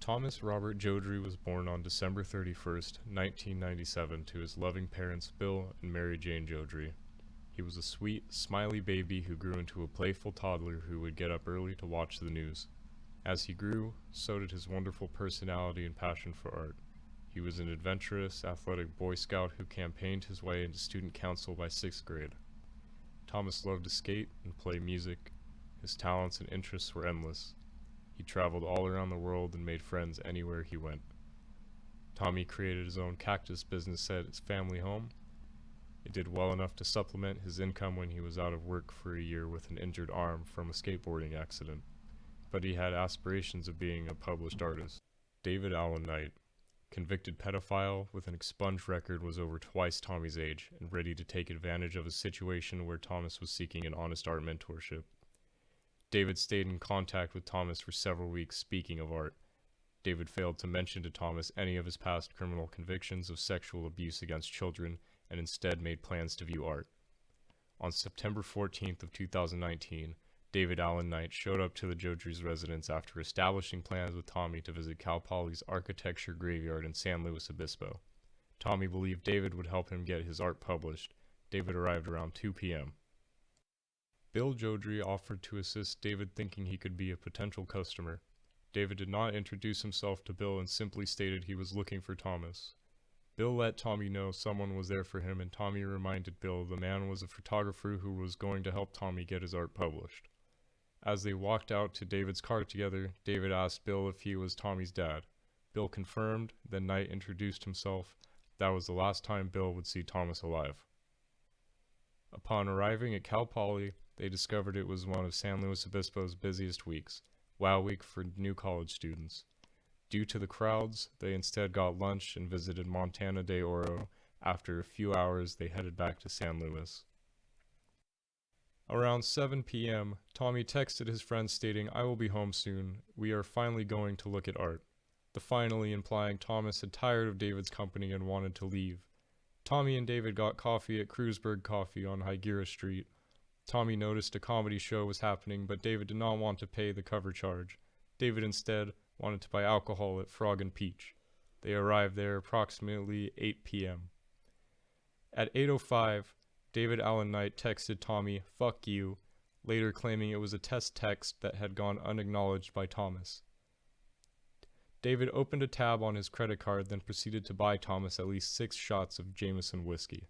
Thomas Robert Jodry was born on December 31st, 1997 to his loving parents Bill and Mary Jane Jodry. He was a sweet, smiley baby who grew into a playful toddler who would get up early to watch the news. As he grew, so did his wonderful personality and passion for art. He was an adventurous, athletic Boy Scout who campaigned his way into student council by 6th grade. Thomas loved to skate and play music. His talents and interests were endless. He traveled all around the world and made friends anywhere he went. Tommy created his own cactus business at his family home. It did well enough to supplement his income when he was out of work for a year with an injured arm from a skateboarding accident. But he had aspirations of being a published artist. David Allen Knight, convicted pedophile with an expunged record, was over twice Tommy's age and ready to take advantage of a situation where Thomas was seeking an honest art mentorship. David stayed in contact with Thomas for several weeks, speaking of art. David failed to mention to Thomas any of his past criminal convictions of sexual abuse against children and instead made plans to view art. On September 14th of 2019, David Allen Knight showed up to the Jodry's residence after establishing plans with Tommy to visit Cal Poly's architecture graveyard in San Luis Obispo. Tommy believed David would help him get his art published. David arrived around 2 p.m. Bill Jodry offered to assist David, thinking he could be a potential customer. David did not introduce himself to Bill and simply stated he was looking for Thomas. Bill let Tommy know someone was there for him, and Tommy reminded Bill the man was a photographer who was going to help Tommy get his art published. As they walked out to David's car together, David asked Bill if he was Tommy's dad. Bill confirmed, then Knight introduced himself. That was the last time Bill would see Thomas alive. Upon arriving at Cal Poly, they discovered it was one of San Luis Obispo's busiest weeks, Wow Week for new college students. Due to the crowds, they instead got lunch and visited Montana de Oro. After a few hours, they headed back to San Luis. Around 7 p.m., Tommy texted his friend stating, "I will be home soon. We are finally going to look at art." The finally implying Thomas had tired of David's company and wanted to leave. Tommy and David got coffee at Kreuzberg Coffee on Higuera Street. Tommy noticed a comedy show was happening, but David did not want to pay the cover charge. David instead wanted to buy alcohol at Frog and Peach. They arrived there approximately 8 p.m. At 8:05, David Allen Knight texted Tommy, "Fuck you," later claiming it was a test text that had gone unacknowledged by Thomas. David opened a tab on his credit card, then proceeded to buy Thomas at least 6 shots of Jameson whiskey.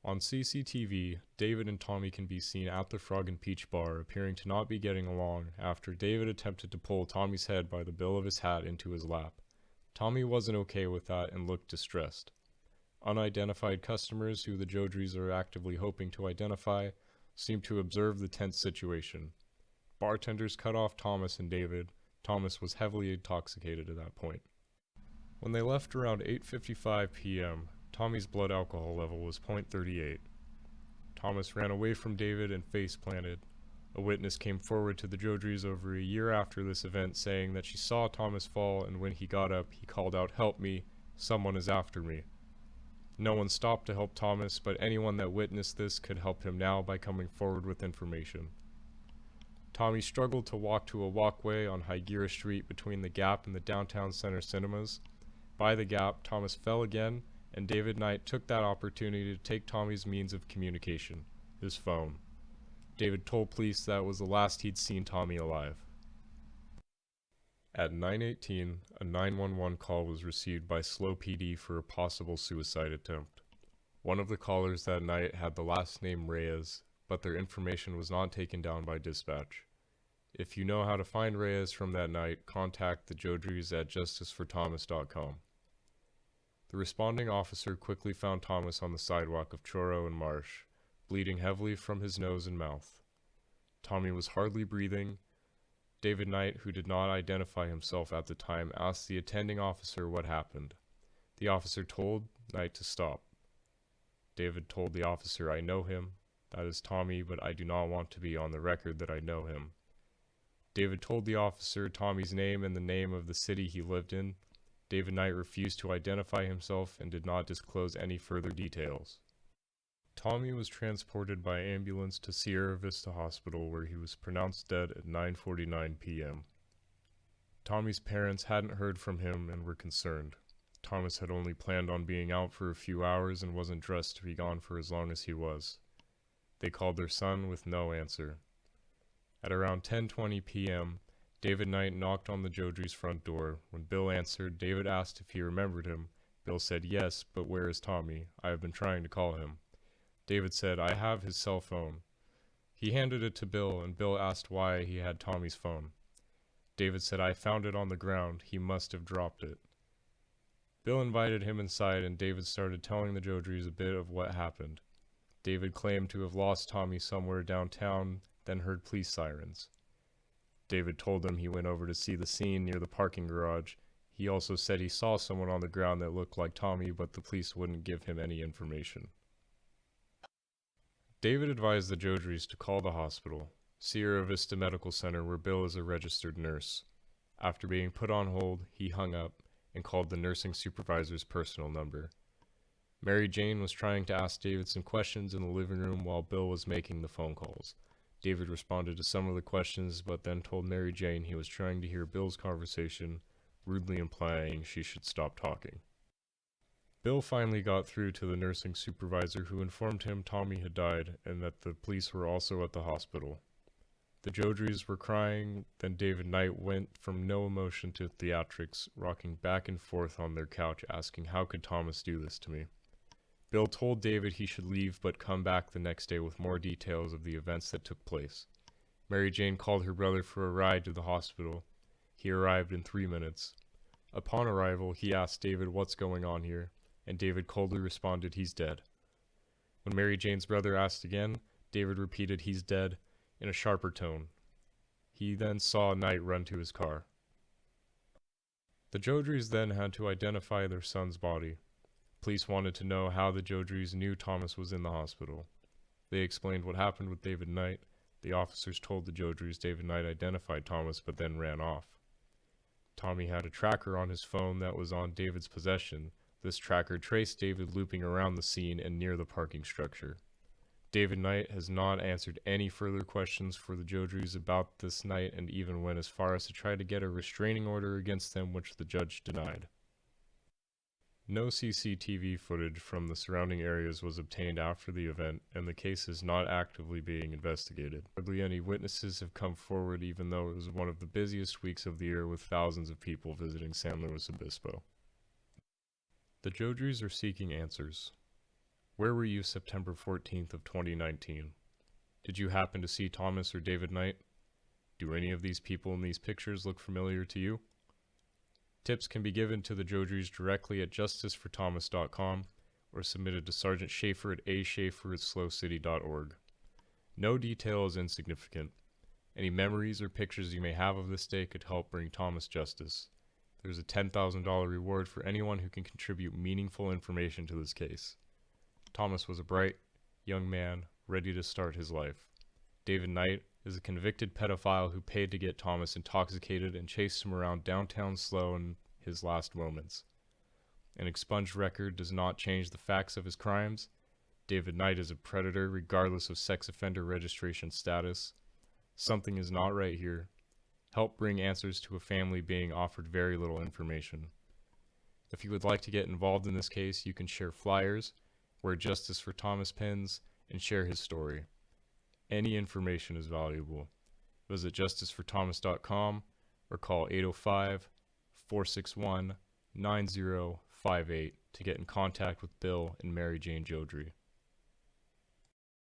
On CCTV, David and Tommy can be seen at the Frog and Peach bar, appearing to not be getting along after David attempted to pull Tommy's head by the bill of his hat into his lap. Tommy wasn't okay with that and looked distressed. Unidentified customers, who the Jodrys are actively hoping to identify, seem to observe the tense situation. Bartenders cut off Thomas and David. Thomas was heavily intoxicated at that point. When they left around 8:55 p.m., Tommy's blood alcohol level was .38. Thomas ran away from David and face-planted. A witness came forward to the Jodrys over a year after this event, saying that she saw Thomas fall, and when he got up, he called out, "Help me, someone is after me." No one stopped to help Thomas, but anyone that witnessed this could help him now by coming forward with information. Tommy struggled to walk to a walkway on Higuera Street between the Gap and the Downtown Center cinemas. By the Gap, Thomas fell again, and David Knight took that opportunity to take Tommy's means of communication, his phone. David told police that was the last he'd seen Tommy alive. At 9:18, a 911 call was received by SLO PD for a possible suicide attempt. One of the callers that night had the last name Reyes, but their information was not taken down by dispatch. If you know how to find Reyes from that night, contact the Jodrys at justiceforthomas.com. The responding officer quickly found Thomas on the sidewalk of Choro and Marsh, bleeding heavily from his nose and mouth. Tommy was hardly breathing. David Knight, who did not identify himself at the time, asked the attending officer what happened. The officer told Knight to stop. David told the officer, "I know him. That is Tommy, but I do not want to be on the record that I know him." David told the officer Tommy's name and the name of the city he lived in. David Knight refused to identify himself and did not disclose any further details. Tommy was transported by ambulance to Sierra Vista Hospital, where he was pronounced dead at 9:49 p.m. Tommy's parents hadn't heard from him and were concerned. Thomas had only planned on being out for a few hours and wasn't dressed to be gone for as long as he was. They called their son with no answer. At around 10:20 p.m., David Knight knocked on the Jodry's front door. When Bill answered, David asked if he remembered him. Bill said, "Yes, but where is Tommy? I have been trying to call him." David said, "I have his cell phone." He handed it to Bill, and Bill asked why he had Tommy's phone. David said, "I found it on the ground. He must have dropped it." Bill invited him inside, and David started telling the Jodrys a bit of what happened. David claimed to have lost Tommy somewhere downtown, then heard police sirens. David told them he went over to see the scene near the parking garage. He also said he saw someone on the ground that looked like Tommy, but the police wouldn't give him any information. David advised the Jodrys to call the hospital, Sierra Vista Medical Center, where Bill is a registered nurse. After being put on hold, he hung up and called the nursing supervisor's personal number. Mary Jane was trying to ask David some questions in the living room while Bill was making the phone calls. David responded to some of the questions, but then told Mary Jane he was trying to hear Bill's conversation, rudely implying she should stop talking. Bill finally got through to the nursing supervisor, who informed him Tommy had died and that the police were also at the hospital. The Jodrys were crying, then David Knight went from no emotion to theatrics, rocking back and forth on their couch asking, "How could Thomas do this to me?" Bill told David he should leave but come back the next day with more details of the events that took place. Mary Jane called her brother for a ride to the hospital. He arrived in 3 minutes. Upon arrival, he asked David what's going on here, and David coldly responded he's dead. When Mary Jane's brother asked again, David repeated he's dead in a sharper tone. He then saw Knight run to his car. The Jodrys then had to identify their son's body. Police wanted to know how the Jodrys knew Thomas was in the hospital. They explained what happened with David Knight. The officers told the Jodrys David Knight identified Thomas but then ran off. Tommy had a tracker on his phone that was on David's possession. This tracker traced David looping around the scene and near the parking structure. David Knight has not answered any further questions for the Jodrys about this night and even went as far as to try to get a restraining order against them, which the judge denied. No CCTV footage from the surrounding areas was obtained after the event, and the case is not actively being investigated. Hardly any witnesses have come forward, even though it was one of the busiest weeks of the year with thousands of people visiting San Luis Obispo. The Jodrys are seeking answers. Where were you September 14th of 2019? Did you happen to see Thomas or David Knight? Do any of these people in these pictures look familiar to you? Tips can be given to the Jodrys directly at justiceforthomas.com or submitted to Sergeant Schaefer at aschaefer@slowcity.org. No detail is insignificant. Any memories or pictures you may have of this day could help bring Thomas justice. There's a $10,000 reward for anyone who can contribute meaningful information to this case. Thomas was a bright, young man ready to start his life. David Knight is a convicted pedophile who paid to get Thomas intoxicated and chased him around downtown slow in his last moments. An expunged record does not change the facts of his crimes. David Knight is a predator regardless of sex offender registration status. Something is not right here. Help bring answers to a family being offered very little information. If you would like to get involved in this case, you can share flyers, wear Justice for Thomas pins, and share his story. Any information is valuable. Visit justiceforthomas.com or call 805-461-9058 to get in contact with Bill and Mary Jane Jodry.